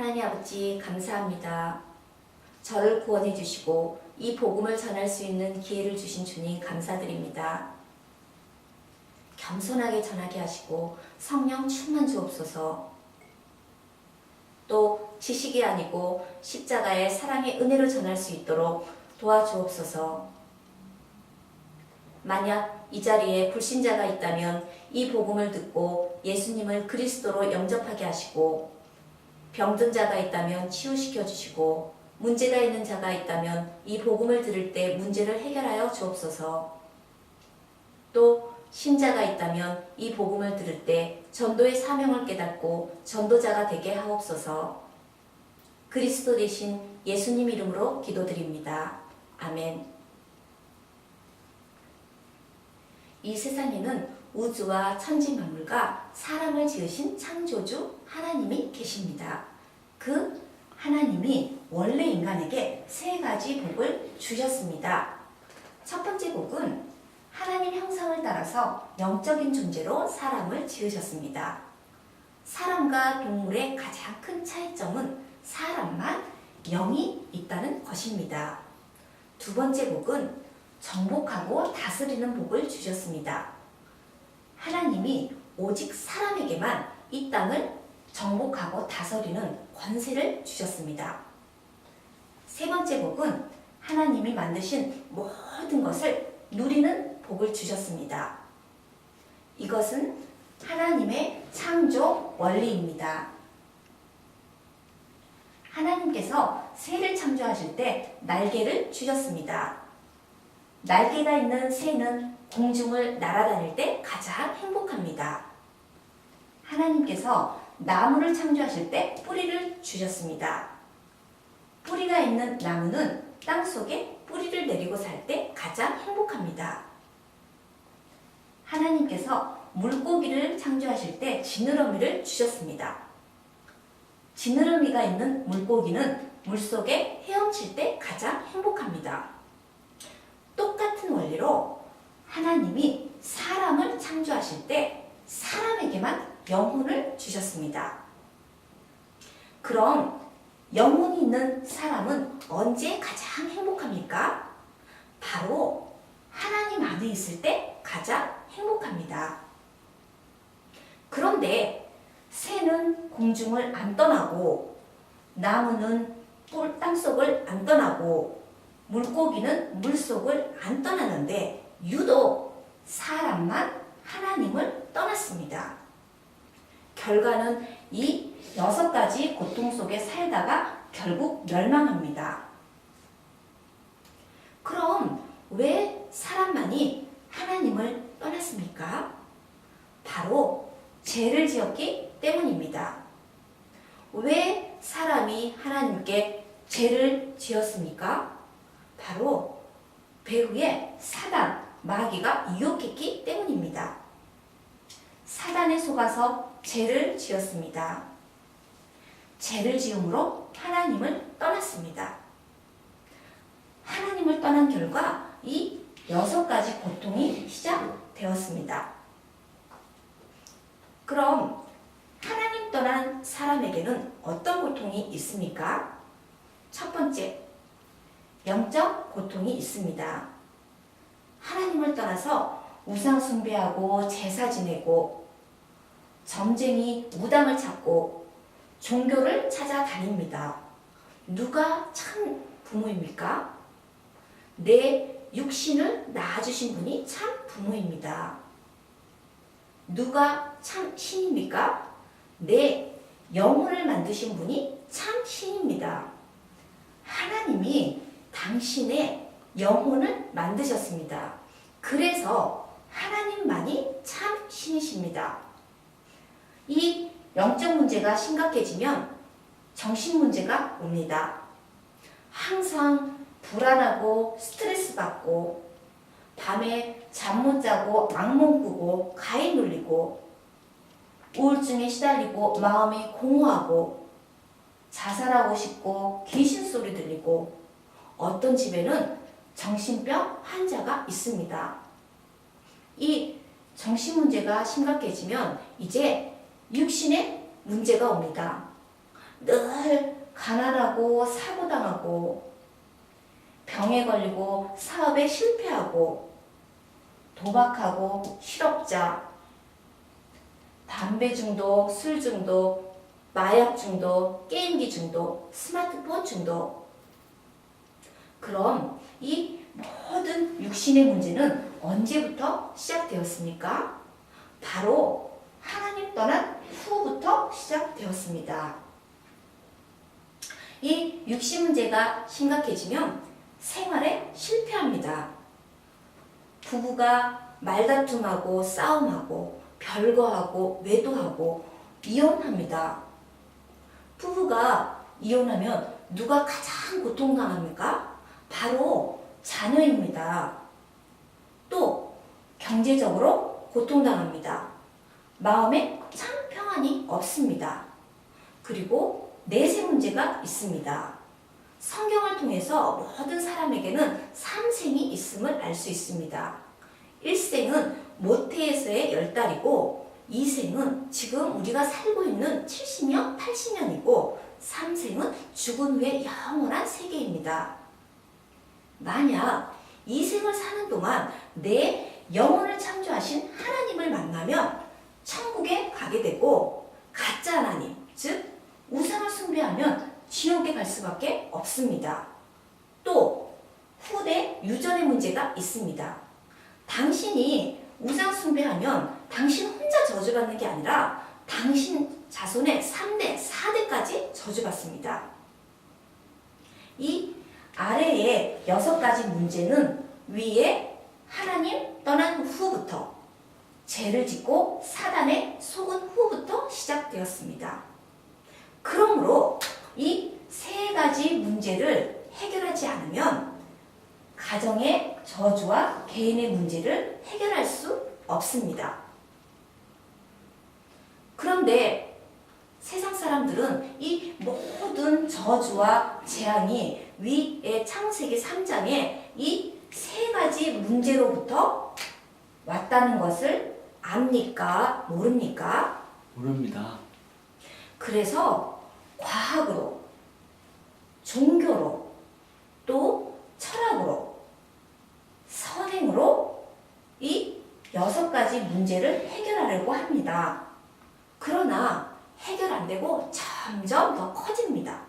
하나님 아버지 감사합니다. 저를 구원해 주시고 이 복음을 전할 수 있는 기회를 주신 주님 감사드립니다. 겸손하게 전하게 하시고 성령 충만 주옵소서. 또 지식이 아니고 십자가의 사랑의 은혜를 전할 수 있도록 도와주옵소서. 만약 이 자리에 불신자가 있다면 이 복음을 듣고 예수님을 그리스도로 영접하게 하시고, 병든 자가 있다면 치유시켜 주시고, 문제가 있는 자가 있다면 이 복음을 들을 때 문제를 해결하여 주옵소서. 또 신자가 있다면 이 복음을 들을 때 전도의 사명을 깨닫고 전도자가 되게 하옵소서. 그리스도 되신 예수님 이름으로 기도드립니다. 아멘. 이 세상에는 우주와 천지만물과 사람을 지으신 창조주 하나님이 계십니다. 그 하나님이 원래 인간에게 세 가지 복을 주셨습니다. 첫 번째 복은 하나님 형상을 따라서 영적인 존재로 사람을 지으셨습니다. 사람과 동물의 가장 큰 차이점은 사람만 영이 있다는 것입니다. 두 번째 복은 정복하고 다스리는 복을 주셨습니다. 하나님이 오직 사람에게만 이 땅을 정복하고 다스리는 권세를 주셨습니다. 세 번째 복은 하나님이 만드신 모든 것을 누리는 복을 주셨습니다. 이것은 하나님의 창조 원리입니다. 하나님께서 새를 창조하실 때 날개를 주셨습니다. 날개가 있는 새는 공중을 날아다닐 때 가장 행복합니다. 하나님께서 나무를 창조하실 때 뿌리를 주셨습니다. 뿌리가 있는 나무는 땅속에 뿌리를 내리고 살 때 가장 행복합니다. 하나님께서 물고기를 창조하실 때 지느러미를 주셨습니다. 지느러미가 있는 물고기는 물속에 헤엄칠 때 가장 행복합니다. 똑같은 원리로 하나님이 사람을 창조하실 때 사람에게만 영혼을 주셨습니다. 그럼 영혼이 있는 사람은 언제 가장 행복합니까? 바로 하나님 안에 있을 때 가장 행복합니다. 그런데 새는 공중을 안 떠나고, 나무는 땅속을 안 떠나고, 물고기는 물속을 안 떠나는데 유독 사람만 하나님을 떠났습니다. 결과는 이 6가지 고통 속에 살다가 결국 멸망합니다. 그럼 왜 사람만이 하나님을 떠났습니까? 바로 죄를 지었기 때문입니다. 왜 사람이 하나님께 죄를 지었습니까? 바로 배후에 사단, 마귀가 유혹했기 때문입니다. 사단에 속아서 죄를 지었습니다. 죄를 지음으로 하나님을 떠났습니다. 하나님을 떠난 결과 이 6가지 고통이 시작되었습니다. 그럼 하나님 떠난 사람에게는 어떤 고통이 있습니까? 첫 번째, 영적 고통이 있습니다. 하나님을 떠나서 우상 숭배하고 제사 지내고 점쟁이 무당을 찾고 종교를 찾아다닙니다. 누가 참 부모입니까? 내 육신을 낳아주신 분이 참 부모입니다. 누가 참 신입니까? 내 영혼을 만드신 분이 참 신입니다. 하나님이 당신의 영혼을 만드셨습니다. 그래서 하나님만이 참 신이십니다. 이 영적 문제가 심각해지면 정신 문제가 옵니다. 항상 불안하고 스트레스 받고 밤에 잠 못 자고 악몽 꾸고 가위 눌리고 우울증에 시달리고 마음이 공허하고 자살하고 싶고 귀신 소리 들리고 어떤 집에는 정신병 환자가 있습니다. 이 정신 문제가 심각해지면 이제 육신에 문제가 옵니다. 늘 가난하고 사고당하고 병에 걸리고 사업에 실패하고 도박하고 실업자, 담배 중독, 술 중독, 마약 중독, 게임기 중독, 스마트폰 중독. 그럼 이 모든 육신의 문제는 언제부터 시작되었습니까? 바로 하나님 떠난 후부터 시작되었습니다. 이 육신 문제가 심각해지면 생활에 실패합니다. 부부가 말다툼하고 싸움하고 별거하고 외도하고 이혼합니다. 부부가 이혼하면 누가 가장 고통당합니까? 바로 자녀입니다. 또 경제적으로 고통당합니다. 마음에 참 평안이 없습니다. 그리고 내세 문제가 있습니다. 성경을 통해서 모든 사람에게는 3생이 있음을 알 수 있습니다. 1생은 모태에서의 10달이고 2생은 지금 우리가 살고 있는 70년, 80년이고 3생은 죽은 후의 영원한 세계입니다. 만약 2생을 사는 동안 내 영혼을 창조하신 하나님을 만나면 천국에 가게 되고 가짜 하나님, 즉 우상을 숭배하면 지옥에 갈 수밖에 없습니다. 또 후대 유전의 문제가 있습니다. 당신이 우상 숭배하면 당신 혼자 저주받는 게 아니라 당신 자손의 3대, 4대까지 저주받습니다. 이 아래의 6가지 문제는 위에 하나님 떠난 후부터 죄를 짓고 사단에 속은 후부터 시작되었습니다. 그러므로 이 3가지 문제를 해결하지 않으면 가정의 저주와 개인의 문제를 해결할 수 없습니다. 그런데 세상 사람들은 이 모든 저주와 재앙이 위의 창세기 3장에 이 3가지 문제로부터 왔다는 것을 압니까? 모릅니까? 모릅니다. 그래서 과학으로, 종교로, 또 철학으로, 선행으로 이 6가지 문제를 해결하려고 합니다. 그러나 해결 안 되고 점점 더 커집니다.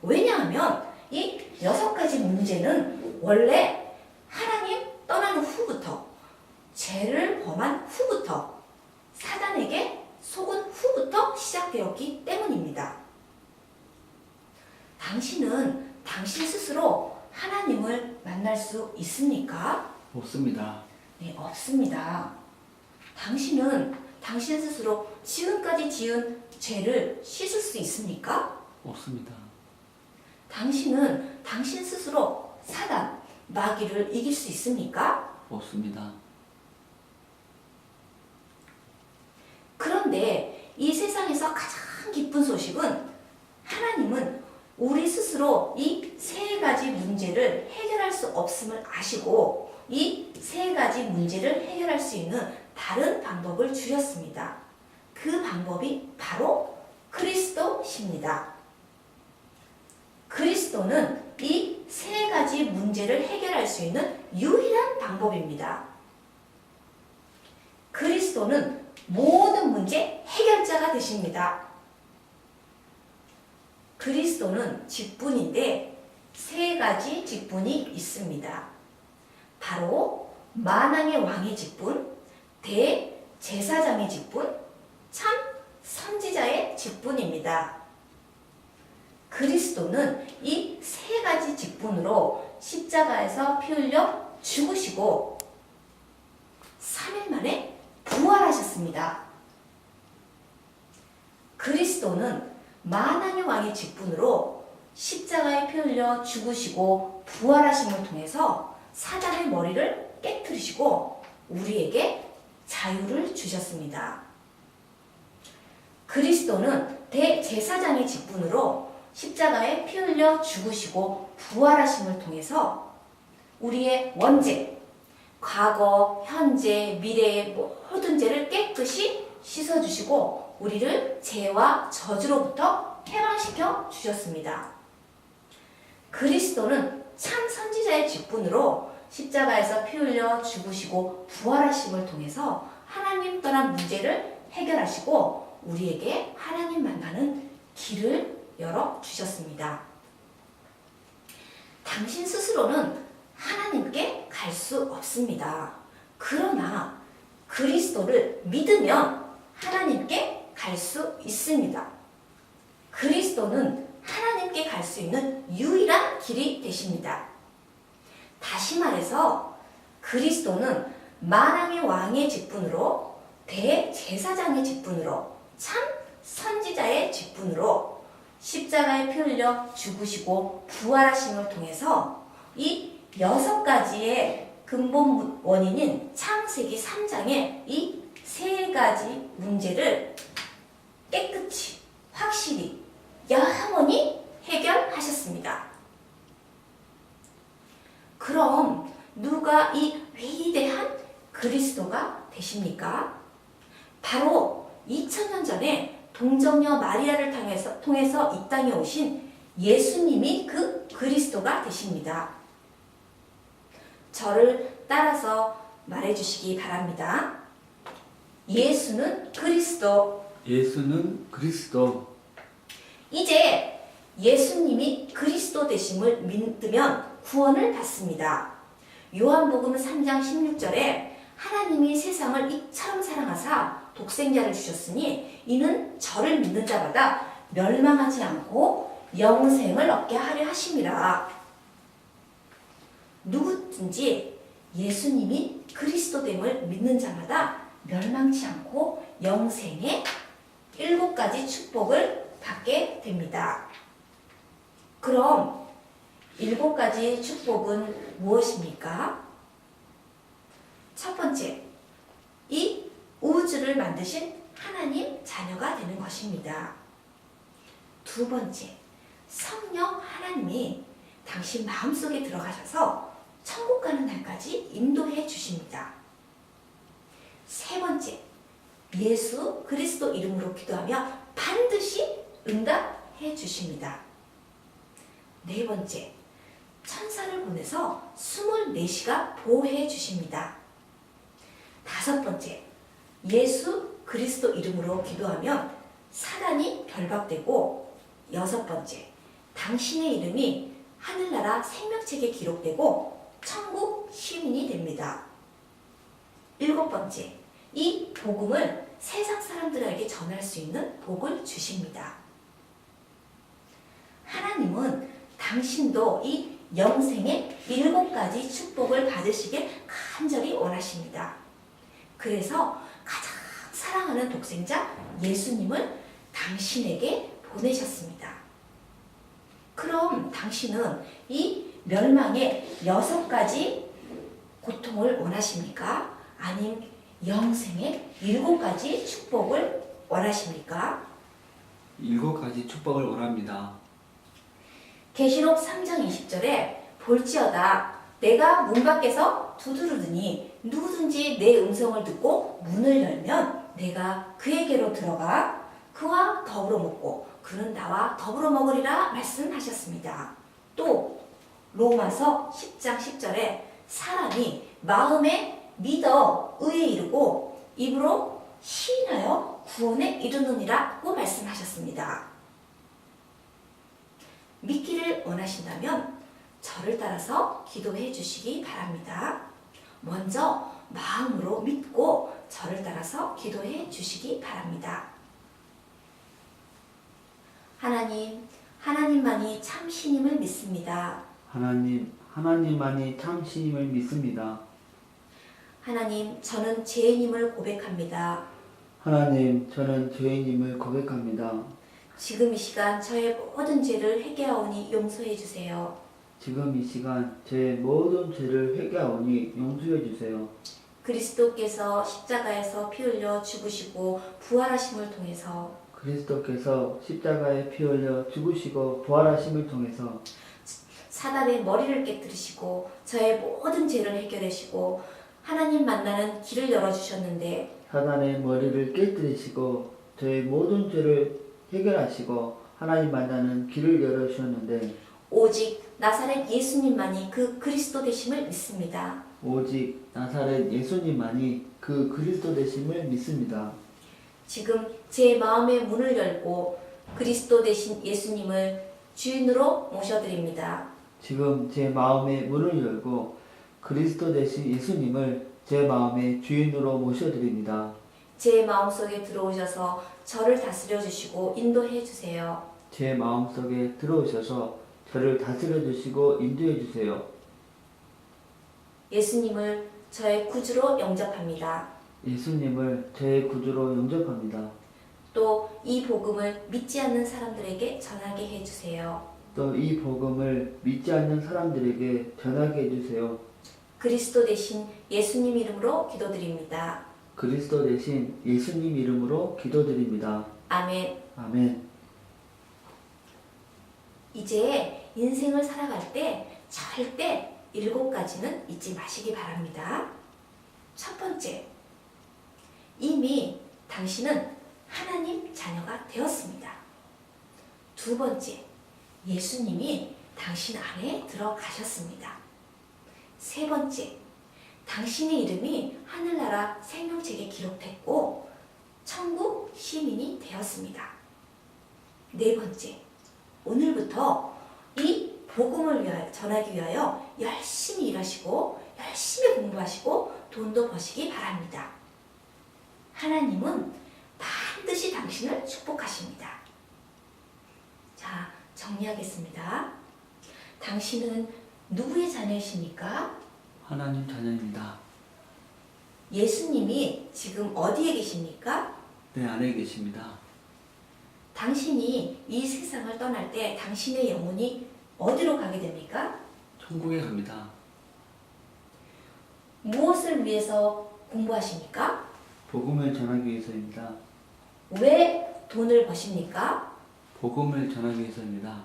왜냐하면 이 6가지 문제는 원래 하나님 떠난 후부터, 죄를 범한 후부터, 사단에게 속은 후부터 시작되었기 때문입니다. 당신은 당신 스스로 하나님을 만날 수 있습니까? 없습니다. 네, 없습니다. 당신은 당신 스스로 지금까지 지은 죄를 씻을 수 있습니까? 없습니다. 당신은 당신 스스로 사단, 마귀를 이길 수 있습니까? 없습니다. 그런데 이 세상에서 가장 기쁜 소식은 하나님은 우리 스스로 이 3가지 문제를 해결할 수 없음을 아시고 이 3가지 문제를 해결할 수 있는 다른 방법을 주셨습니다. 그 방법이 바로 그리스도십니다. 그리스도는 이 3가지 문제를 해결할 수 있는 유일한 방법입니다. 그리스도는 모든 문제 해결자가 되십니다. 그리스도는 직분인데 3가지 직분이 있습니다. 바로 만왕의 왕의 직분, 대제사장의 직분, 참 선지자의 직분입니다. 그리스도는 이 3가지 직분으로 십자가에서 피 흘려 죽으시고 3일 만에 부활하셨습니다. 그리스도는 만왕의 왕의 직분으로 십자가에 피 흘려 죽으시고 부활하심을 통해서 사단의 머리를 깨뜨리시고 우리에게 자유를 주셨습니다. 그리스도는 대제사장의 직분으로 십자가에 피 흘려 죽으시고 부활하심을 통해서 우리의 원죄, 과거, 현재, 미래의 모든 죄를 깨끗이 씻어주시고 우리를 죄와 저주로부터 해방시켜 주셨습니다. 그리스도는 참 선지자의 직분으로 십자가에서 피 흘려 죽으시고 부활하심을 통해서 하나님 떠난 문제를 해결하시고 우리에게 하나님 만나는 길을 열어 주셨습니다. 당신 스스로는 하나님께 갈 수 없습니다. 그러나 그리스도를 믿으면 하나님께 갈 수 있습니다. 그리스도는 하나님께 갈 수 있는 유일한 길이 되십니다. 다시 말해서 그리스도는 만왕의 왕의 직분으로 대제사장의 직분으로 참 선지자의 직분으로 십자가에 피 흘려 죽으시고 부활하심을 통해서 이 6가지의 근본 원인인 창세기 3장의 이 3가지 문제를 깨끗이 확실히 영원히 해결하셨습니다. 그럼 누가 이 위대한 그리스도가 되십니까? 바로 2000년 전에 동정녀 마리아를 통해서 이 땅에 오신 예수님이 그 그리스도가 되십니다. 저를 따라서 말해주시기 바랍니다. 예수는 그리스도. 예수는 그리스도. 이제 예수님이 그리스도 되심을 믿으면 구원을 받습니다. 요한복음 3장 16절에 하나님이 세상을 이처럼 사랑하사 독생자를 주셨으니 이는 저를 믿는 자마다 멸망하지 않고 영생을 얻게 하려 하심이라. 누구든지 예수님이 그리스도됨을 믿는 자마다 멸망치 않고 영생의 7가지 축복을 받게 됩니다. 그럼 7가지 축복은 무엇입니까? 첫 번째, 이 우주를 만드신 하나님 자녀가 되는 것입니다. 두 번째, 성령 하나님이 당신 마음속에 들어가셔서 천국 가는 날까지 인도해 주십니다. 세 번째, 예수 그리스도 이름으로 기도하며 반드시 응답해 주십니다. 네 번째, 천사를 보내서 24시간 보호해 주십니다. 다섯 번째, 예수 그리스도 이름으로 기도하면 사단이 결박되고, 여섯 번째, 당신의 이름이 하늘나라 생명책에 기록되고 천국 시민이 됩니다. 일곱 번째, 이 복음을 세상 사람들에게 전할 수 있는 복을 주십니다. 하나님은 당신도 이 영생의 7가지 축복을 받으시길 간절히 원하십니다. 그래서 가장 사랑하는 독생자 예수님을 당신에게 보내셨습니다. 그럼 당신은 이 멸망의 6가지 고통을 원하십니까? 아니면 영생의 7가지 축복을 원하십니까? 7가지 축복을 원합니다. 계시록 3장 20절에 볼지어다 내가 문 밖에서 두드르더니 누구든지 내 음성을 듣고 문을 열면 내가 그에게로 들어가 그와 더불어 먹고 그는 나와 더불어 먹으리라 말씀하셨습니다. 또 로마서 10장 10절에 사람이 마음에 믿어 의에 이르고 입으로 시인하여 구원에 이르느니라고 말씀하셨습니다. 믿기를 원하신다면 저를 따라서 기도해 주시기 바랍니다. 먼저 마음으로 믿고 저를 따라서 기도해 주시기 바랍니다. 하나님, 하나님만이 참 신임을 믿습니다. 하나님만이 참 신임을 믿습니다. 하나님, 저는 죄인임을 고백합니다. 하나님, 저는 죄인임을 고백합니다. 지금 이 시간 저의 모든 죄를 회개하오니 용서해 주세요. 지금 이 시간 제 모든 죄를 회개하오니 용서해 주세요. 그리스도께서 십자가에서 피 흘려 죽으시고 부활하심을 통해서 그리스도께서 십자가에 피 흘려 죽으시고 부활하심을 통해서 사단의 머리를 깨뜨리시고 저의 모든 죄를 해결하시고 하나님 만나는 길을 열어주셨는데 사단의 머리를 깨뜨리시고 저의 모든 죄를 해결하시고 하나님 만나는 길을 열어주셨는데 오직 나사렛 예수님만이 그 그리스도 되심을 믿습니다. 오직 나사렛 예수님만이 그 그리스도 되심을 믿습니다. 지금 제 마음의 문을 열고 그리스도 되신 예수님을 주인으로 모셔드립니다. 지금 제 마음의 문을 열고 그리스도 되신 예수님을 제 마음의 주인으로 모셔드립니다. 제 마음속에 들어오셔서 저를 다스려 주시고 인도해 주세요. 제 마음속에 들어오셔서 저를 다스려 주시고 인도해 주세요. 예수님을 저의 구주로 영접합니다. 예수님을 제 구주로 영접합니다. 또 이 복음을 믿지 않는 사람들에게 전하게 해 주세요. 또 이 복음을 믿지 않는 사람들에게 전하게 해주세요. 그리스도 대신 예수님 이름으로 기도드립니다. 그리스도 대신 예수님 이름으로 기도드립니다. 아멘. 아멘. 이제 인생을 살아갈 때 절대 7가지는 잊지 마시기 바랍니다. 첫 번째, 이미 당신은 하나님 자녀가 되었습니다. 두 번째, 예수님이 당신 안에 들어가셨습니다. 세 번째, 당신의 이름이 하늘나라 생명책에 기록됐고 천국 시민이 되었습니다. 네 번째, 오늘부터 이 복음을 위하여 전하기 위하여 열심히 일하시고 열심히 공부하시고 돈도 버시기 바랍니다. 하나님은 반드시 당신을 축복하십니다. 자, 정리하겠습니다. 당신은 누구의 자녀이십니까? 하나님 자녀입니다. 예수님이 지금 어디에 계십니까? 내 안에 계십니다. 당신이 이 세상을 떠날 때 당신의 영혼이 어디로 가게 됩니까? 천국에 갑니다. 무엇을 위해서 공부하십니까? 복음을 전하기 위해서입니다. 왜 돈을 버십니까? 복음을 전하기 위해서입니다.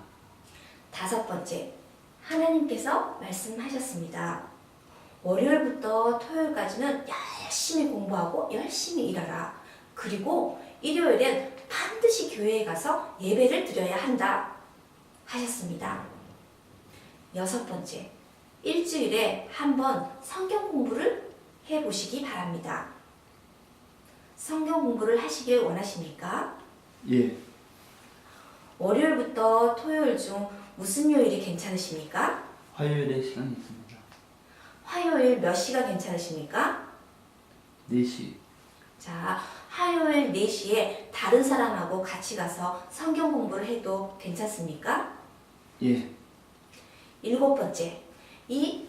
다섯 번째, 하나님께서 말씀하셨습니다. 월요일부터 토요일까지는 열심히 공부하고 열심히 일하라. 그리고 일요일엔 반드시 교회에 가서 예배를 드려야 한다. 하셨습니다. 여섯 번째, 일주일에 한 번 성경 공부를 해보시기 바랍니다. 성경 공부를 하시길 원하십니까? 예. 월요일부터 토요일 중 무슨 요일이 괜찮으십니까? 화요일에 시간이 있습니다. 화요일 몇 시가 괜찮으십니까? 4시. 자, 화요일 4시에 다른 사람하고 같이 가서 성경 공부를 해도 괜찮습니까? 예. 일곱 번째, 이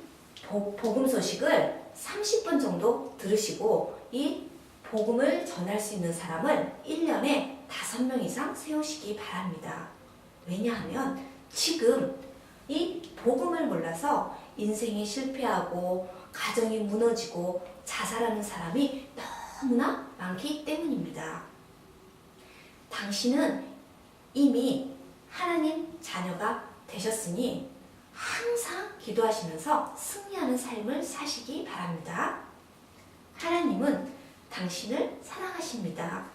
복음 소식을 30분 정도 들으시고 이 복음을 전할 수 있는 사람을 1년에 5명 이상 세우시기 바랍니다. 왜냐하면 지금 이 복음을 몰라서 인생이 실패하고 가정이 무너지고 자살하는 사람이 너무나 많기 때문입니다. 당신은 이미 하나님 자녀가 되셨으니 항상 기도하시면서 승리하는 삶을 사시기 바랍니다. 하나님은 당신을 사랑하십니다.